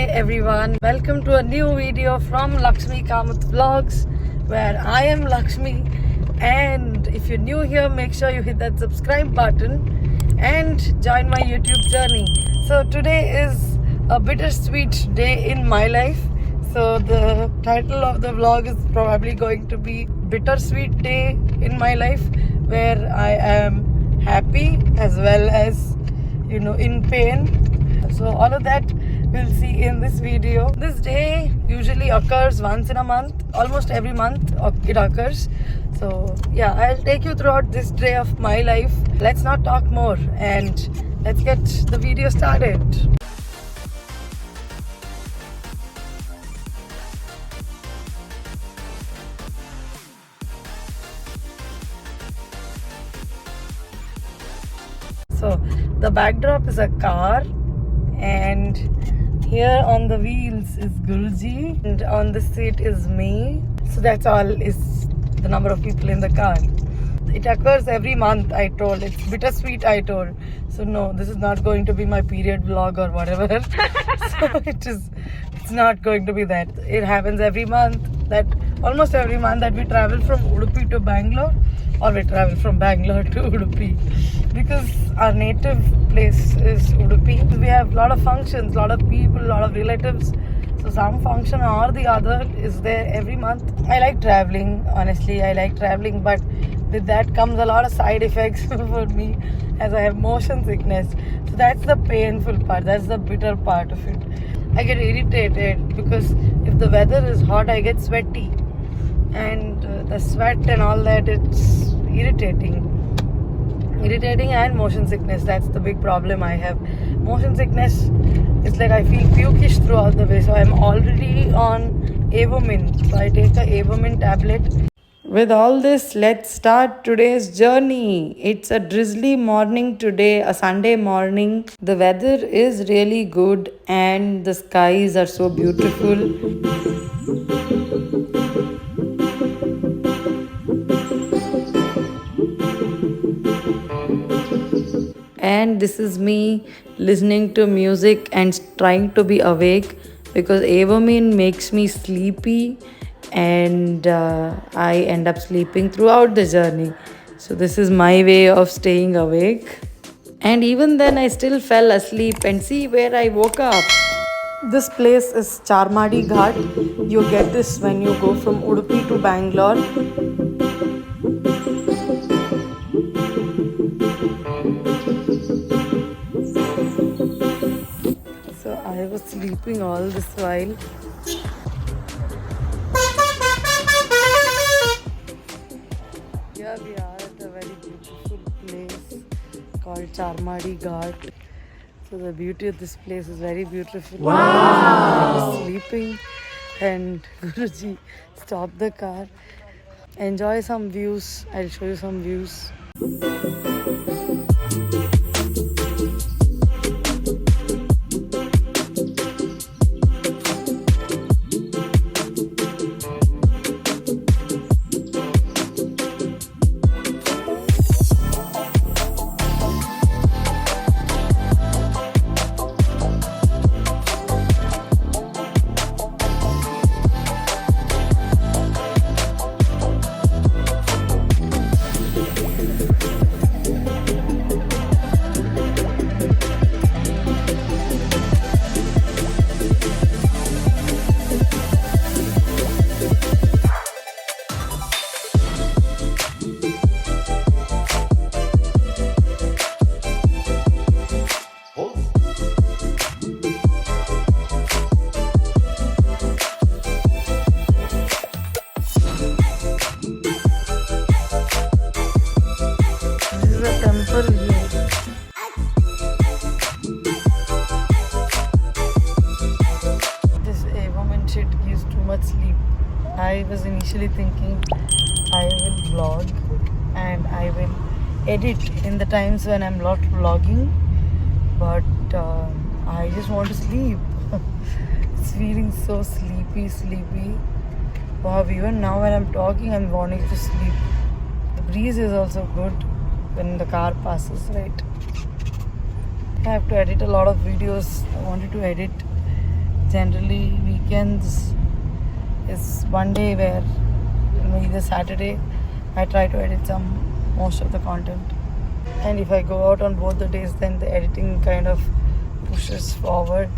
Hey everyone, welcome to a new video from LakshmiKamathVlogs where I am Lakshmi, and if you're new here, make sure you hit that subscribe button and join my YouTube journey. So today is a bittersweet day in my life. So the title of the vlog is probably going to be Bittersweet Day in My Life, where I am happy as well as, in pain. So all of that we'll see in this video. This day usually occurs once in a month, almost every month it occurs. So yeah, I'll take you throughout this day of my life. Let's not talk more and let's get the video started. So the backdrop is a car, and here on the wheels is Guruji, and on the seat is me. So that's all is the number of people in the car. It occurs every month, I told. It's bittersweet, I told. So no, this is not going to be my period vlog or whatever. So it's not going to be that. It happens every month, almost every month that we travel from Udupi to Bangalore, or we travel from Bangalore to Udupi, because our native place is Udupi. We have a lot of functions, a lot of people, a lot of relatives. So some function or the other is there every month. I like traveling, honestly, I like traveling, but with that comes a lot of side effects for me, as I have motion sickness. So that's the painful part, that's the bitter part of it. I get irritated because if the weather is hot, I get sweaty, and the sweat and all that, it's irritating and motion sickness. That's the big problem I have. Motion sickness, it's like I feel pukish throughout the way. So I'm already on Avomine. So I take a Avomine tablet. With all this, let's start today's journey. It's a drizzly morning today, a Sunday morning. The weather is really good and the skies are so beautiful. And this is me listening to music and trying to be awake, because Avomine makes me sleepy, and I end up sleeping throughout the journey. So this is my way of staying awake. And even then I still fell asleep, and see where I woke up. This place is Charmadi Ghat. You get this when you go from Udupi to Bangalore. So I was sleeping all this while. Here we are at a very beautiful place called Charmadi Ghat. So the beauty of this place is very beautiful. Wow! I was sleeping and Guruji stopped the car. Enjoy some views. I'll show you some views. This Avomine shit gives too much sleep. I was initially thinking I will vlog and I will edit in the times when I'm not vlogging, but I just want to sleep. It's feeling so sleepy. Wow, even now when I'm talking, I'm wanting to sleep. The breeze is also good when the car passes, right? I have to edit a lot of videos. I wanted to edit generally weekends is one day where either Saturday I try to edit most of the content, and if I go out on both the days, then the editing kind of pushes forward.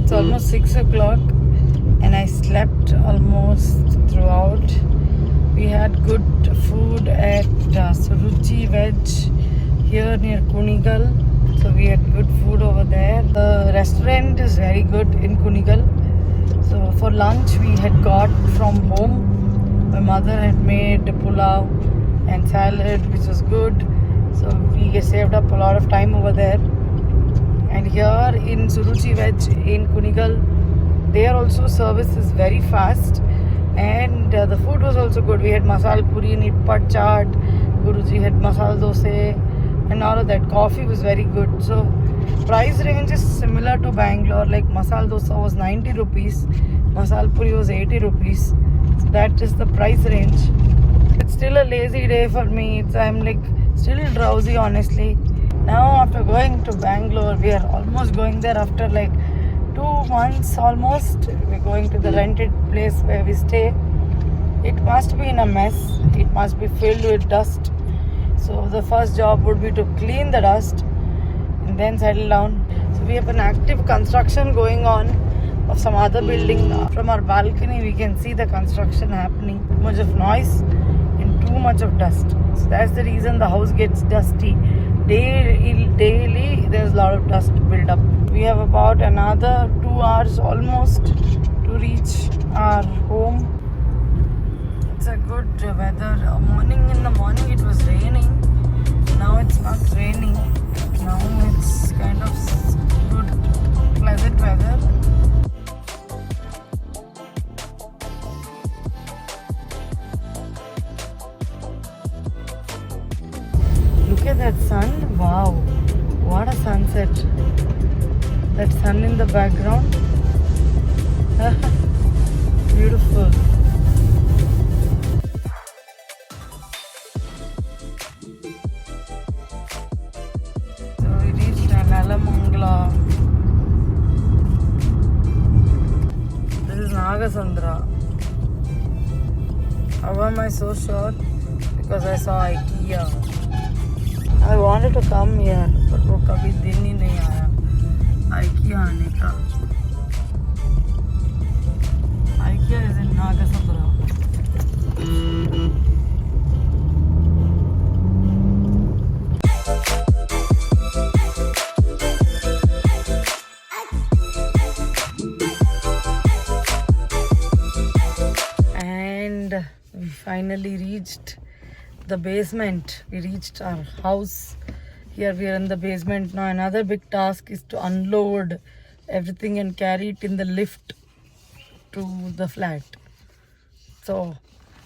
It's almost 6 o'clock and I slept almost throughout. We had good food at Suruchi Veg here near Kunigal. So we had good food over there. The restaurant is very good in Kunigal. So for lunch we had got from home. My mother had made pulao and salad, which was good. So we saved up a lot of time over there. And here in Suruchi Veg in Kunigal, there also service is very fast. And the food was also good. We had masala puri, nitpat chaat, Guruji had masala dosa and all of that. Coffee was very good. So price range is similar to Bangalore. Like masala dosa was 90 rupees, masala puri was 80 rupees. So that is the price range. It's still a lazy day for me. I'm like still drowsy honestly. Now after going to Bangalore, we are almost going there after like 2 months almost. We're going to the rented place where we stay. It must be in a mess. It must be filled with dust. So the first job would be to clean the dust and then settle down. So we have an active construction going on of some other building. From our balcony we can see the construction happening. Too much of noise and too much of dust. So that's the reason the house gets dusty. Daily there's a lot of dust build up. We have about another 2 hours almost to reach our home. It's a good weather. In the morning it was raining. Now it's not raining. Now it's kind of good, pleasant weather. Look at that sun. Wow, what a sunset. That sun in the background. Beautiful. So we reached Nalamangala. This is Nagasandra. How am I so sure? Because I saw IKEA. I wanted to come here, but वो कभी दिन ही नहीं आया IKEA आने का. IKEA is in Nagasandra. And we finally reached the basement. We reached our house. Here we are in the basement. Now another big task is to unload everything and carry it in the lift to the flat. So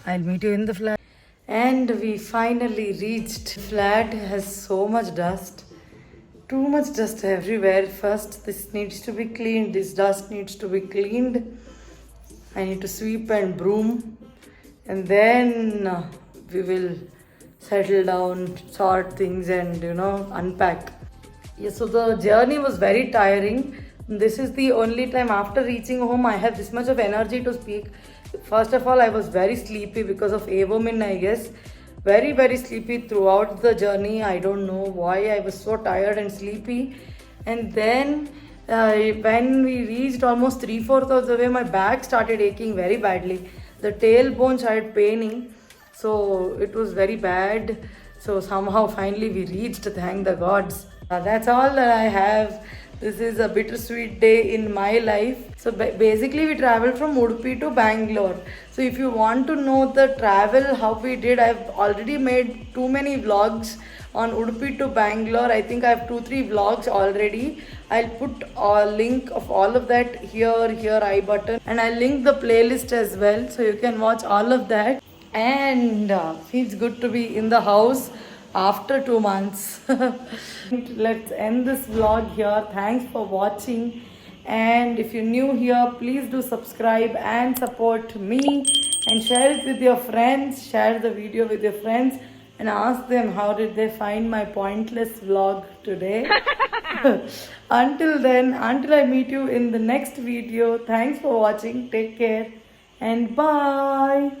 I'll meet you in the flat. And we finally reached. The flat has so much dust. Too much dust everywhere. First this needs to be cleaned. This dust needs to be cleaned. I need to sweep and broom. And then we will settle down, sort things and unpack. Yeah, so the journey was very tiring. This is the only time after reaching home I have this much of energy to speak. First of all, I was very sleepy because of Avomin, I guess. Very, very sleepy throughout the journey. I don't know why I was so tired and sleepy. And then when we reached almost 3/4 of the way, my back started aching very badly. The tailbone started paining. So it was very bad. So somehow finally we reached, thank the gods. That's all that I have. This is a bittersweet day in my life. So basically we traveled from Udupi to Bangalore. So if you want to know the travel, how we did, I've already made too many vlogs on Udupi to Bangalore. I think I have 2-3 vlogs already. I'll put a link of all of that here I button. And I'll link the playlist as well. So you can watch all of that. And feels good to be in the house after 2 months. Let's end this vlog here. Thanks for watching, and if you're new here, please do subscribe and support me and share it with your friends. Share the video with your friends. and ask them how did they find my pointless vlog today. Until then, until I meet you in the next video, thanks for watching. Take care and bye.